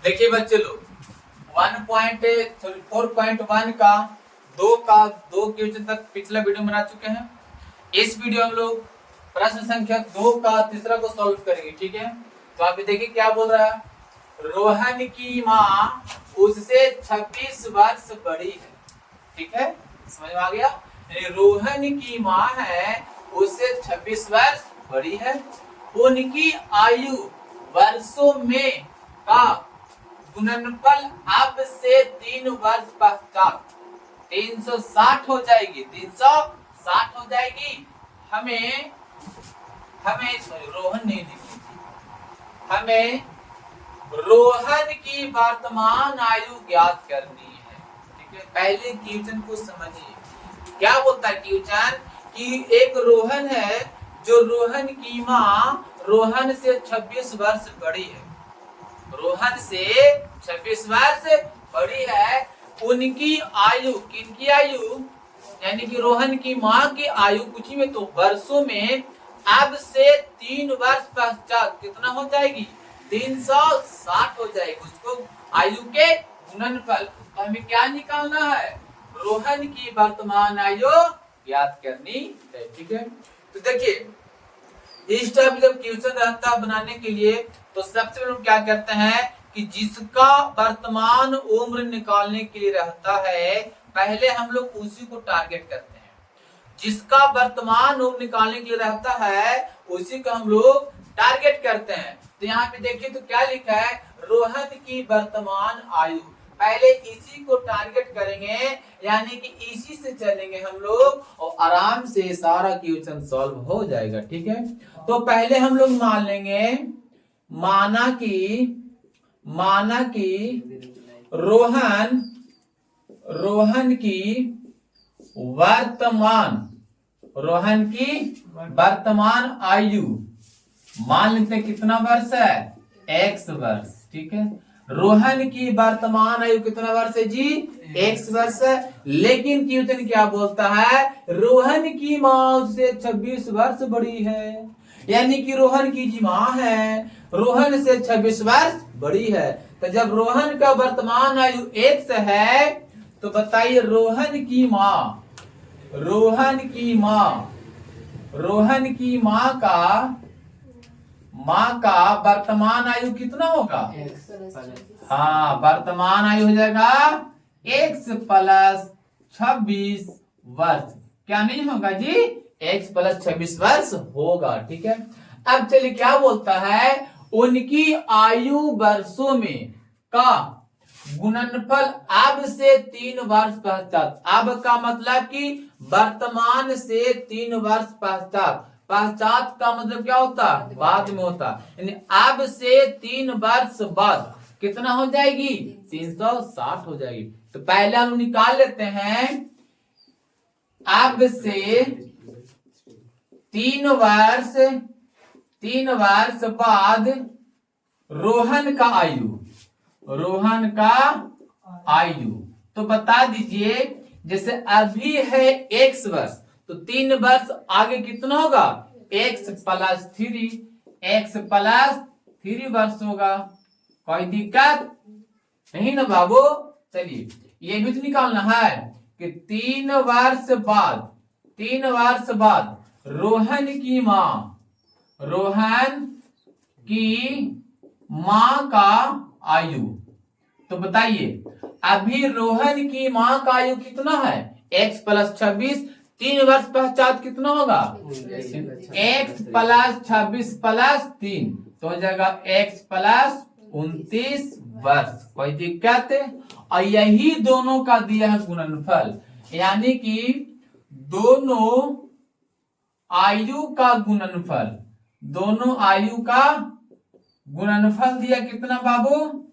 देखिए बच्चे लोग 1.4.1 का दो क्वेश्चन तक पिछला वीडियो बना चुके हैं। इस वीडियो में हम लोग प्रश्न संख्या 2 का तीसरा को सॉल्व करेंगे। ठीक है, तो आप देखिए क्या बोल रहा है। रोहन की माँ उससे 26 वर्ष बड़ी है। ठीक है, समझ में आ गया। रोहन की माँ है उससे 26 वर्ष बड़ी है। उनकी आयु वर्षों में का गुणनफल अब से 3 वर्ष पश्चात 360 हो जाएगी। 360 हो जाएगी। हमें रोहन नहीं लिखी थी, हमें रोहन की वर्तमान आयु ज्ञात करनी है। ठीक है, पहले क्वेश्चन को समझिए। क्या बोलता है क्वेश्चन कि एक रोहन है, जो रोहन की माँ रोहन से 26 वर्ष बड़ी है। रोहन से 26 वर्ष बड़ी है। उनकी आयु, किनकी आयु, यानी कि रोहन की माँ की आयु कुछ में तो वर्षों में अब से 3 वर्ष पश्चात कितना हो जाएगी, 360 हो जाएगी। उसको आयु के गुणनफल, तो हमें क्या निकालना है, रोहन की वर्तमान आयु ज्ञात करनी है। ठीक है, तो देखिए इस टाइप जब क्वेश्चन रहता बनाने के लिए तो सबसे पहले क्या करते हैं कि जिसका वर्तमान उम्र निकालने के लिए रहता है, पहले हम लोग उसी को टारगेट करते हैं। जिसका वर्तमान उम्र निकालने के लिए रहता है उसी को हम लोग टारगेट करते हैं। तो यहाँ पे देखिए तो क्या लिखा है, रोहन की वर्तमान आयु। पहले इसी को टारगेट करेंगे, यानी कि इसी से चलेंगे हम लोग और आराम से सारा क्वेश्चन सॉल्व हो जाएगा। ठीक है, तो पहले हम लोग मान लेंगे, माना कि रोहन की वर्तमान आयु मान लेते हैं कितना वर्ष है, x वर्ष। ठीक है, रोहन की वर्तमान आयु कितना वर्ष है जी, x वर्ष है। लेकिन क्वेश्चन क्या बोलता है, रोहन की माँ से 26 वर्ष बड़ी है, यानी कि रोहन की जी माँ है, रोहन से 26 वर्ष बड़ी है। तो जब रोहन का वर्तमान आयु x है तो बताइए रोहन की माँ का वर्तमान आयु कितना होगा, हाँ वर्तमान आयु हो जाएगा x प्लस 26 वर्ष। क्या नहीं होगा जी, x प्लस 26 वर्ष होगा। ठीक है, अब चलिए क्या बोलता है, उनकी आयु वर्षों में का गुणनफल अब से 3 वर्ष पश्चात। अब का मतलब कि वर्तमान से 3 वर्ष पश्चात। पश्चात का मतलब क्या होता, बाद में होता, यानी अब से 3 वर्ष बाद कितना हो जाएगी, 360 हो जाएगी। तो पहले हम निकाल लेते हैं, अब से 3 वर्ष बाद रोहन का आयु तो बता दीजिए। जैसे अभी है x वर्ष, तो 3 वर्ष आगे कितना होगा, x प्लस 3 वर्ष होगा। कोई दिक्कत नहीं ना बाबू। चलिए ये भी तो निकालना है कि 3 वर्ष बाद रोहन की माँ का आयु। तो बताइए अभी रोहन की माँ का आयु कितना है, x प्लस 26, 3 वर्ष पश्चात कितना होगा, x प्लस 26 प्लस 3 तो हो जाएगा x प्लस 29 वर्ष। कोई दिक्कत है। और यही दोनों का दिया है गुणनफल, यानी कि दोनों आयु का गुणनफल दिया कितना बाबू,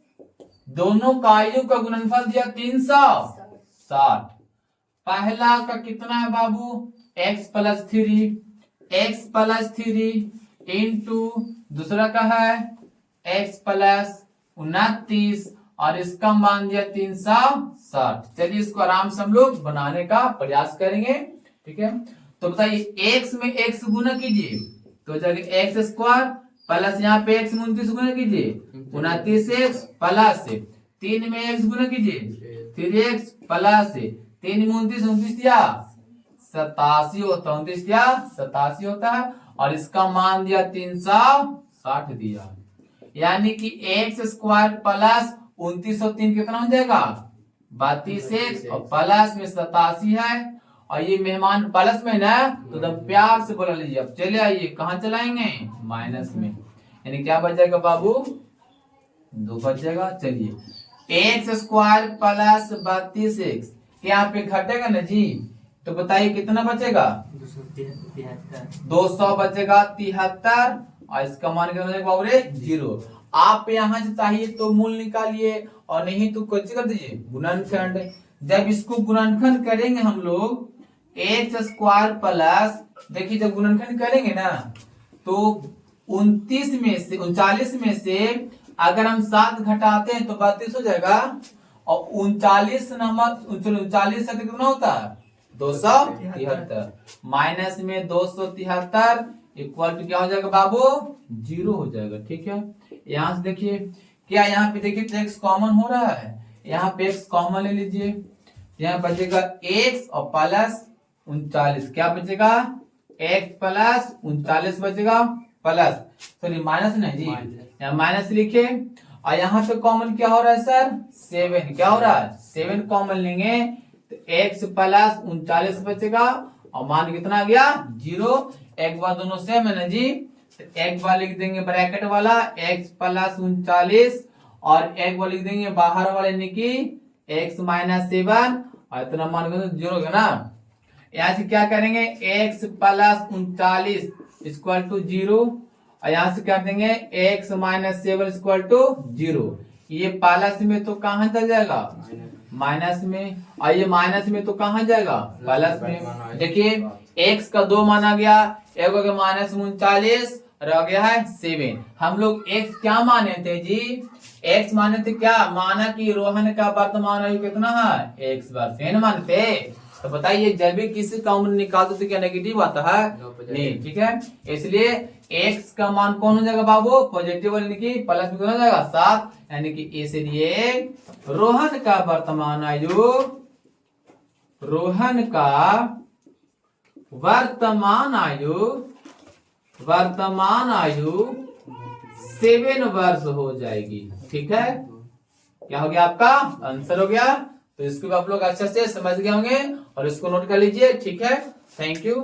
दोनों का आयु का गुणनफल दिया 360। पहला का कितना है बाबू, x प्लस 3 इंटू दूसरा का है x प्लस 29 और इसका मान दिया 360। चलिए इसको आराम से हम लोग बनाने का प्रयास करेंगे। ठीक है, तो बताइए x में x गुना कीजिए तो हो जाएगा x स्क्वायर प्लस यहाँ पे x में 29 गुना कीजिए 29x प्लस 3 में x गुना कीजिए 3x प्लस 3 में 29 29 दिया 87 होता है 29 दिया 87 होता है और इसका मान दिया 360 दिया, यानी कि x स्क्वायर प्लस 29 और 3 कितना हो जाएगा 32x और प्लस में 87 है और ये मेहमान प्लस में ना तो एकदम प्यार से बोला लीजिए। अब चले आइए कहाँ चलाएंगे माइनस में, यानी क्या बच जाएगा बाबू 2 बच जाएगा। चलिए एक्स स्क्वायर प्लस 32x यहाँ पे घटेगा ना जी, तो बताइए कितना बचेगा 200 बचेगा 73 और इसका मान कितना बचेगा बाबू रे 0। आप यहाँ से चाहिए तो मूल निकालिए और नहीं तो कुछ कर दीजिए गुणनखंड। जब इसको गुणनखंड करेंगे हम लोग एक्स स्क्वायर प्लस, देखिए जब गुणनखंड करेंगे ना तो 39 में से अगर हम 7 घटाते हैं तो 32 हो जाएगा और 39 नंबर 39 से कितना होता है 273 माइनस में 273 इक्वल टू क्या हो जाएगा बाबू 0 हो जाएगा। ठीक है, यहाँ से देखिए क्या यहाँ पे देखिए तो x कॉमन हो रहा है, यहाँ पे x कॉमन ले लीजिए, यहाँ बचेगा x और प्लस 39 क्या बचेगा x प्लस 39 बचेगा प्लस सॉरी माइनस नहीं जी यहाँ माइनस लिखे और यहाँ पे कॉमन क्या हो रहा है सर 7 क्या हो रहा है 7 कॉमन लेंगे तो x प्लस 39 बचेगा और मान कितना आ गया 0। एक बार दोनों सेम है ना जी, तो एक बार लिख देंगे ब्रैकेट वाला x प्लस 39 और एक बार लिख देंगे बाहर वाले यानी कि x माइनस 7 और इतना मान 0 होगा ना। यहाँ से क्या करेंगे x प्लस 39 इक्वल टू 0 और यहाँ से कर देंगे x माइनस 7 इक्वल टू 0। ये प्लस में तो कहाँ चल जाएगा माइनस में और ये माइनस में तो कहाँ जाएगा प्लस में। देखिए x का 2 माना गया, एक हो गया माइनस 39 रह गया है 7। हम लोग x क्या माने थे जी x माने थे क्या माना कि रोहन का वर्तमान आयु कितना है x वर्ष है ना मानते। तो बताइए जब भी किसी का उम्र निकाल दो तो क्या नेगेटिव आता है नहीं। ठीक है, इसलिए x का मान कौन हो जाएगा बाबू पॉजिटिव यानी कि प्लस में हो जाएगा 7, यानी कि इसलिए रोहन का वर्तमान आयु वर्तमान आयु 7 वर्ष हो जाएगी। ठीक है, क्या हो गया आपका आंसर हो गया। तो इसको आप लोग अच्छे से समझ गए होंगे और इसको नोट कर लीजिए। ठीक है, थैंक यू।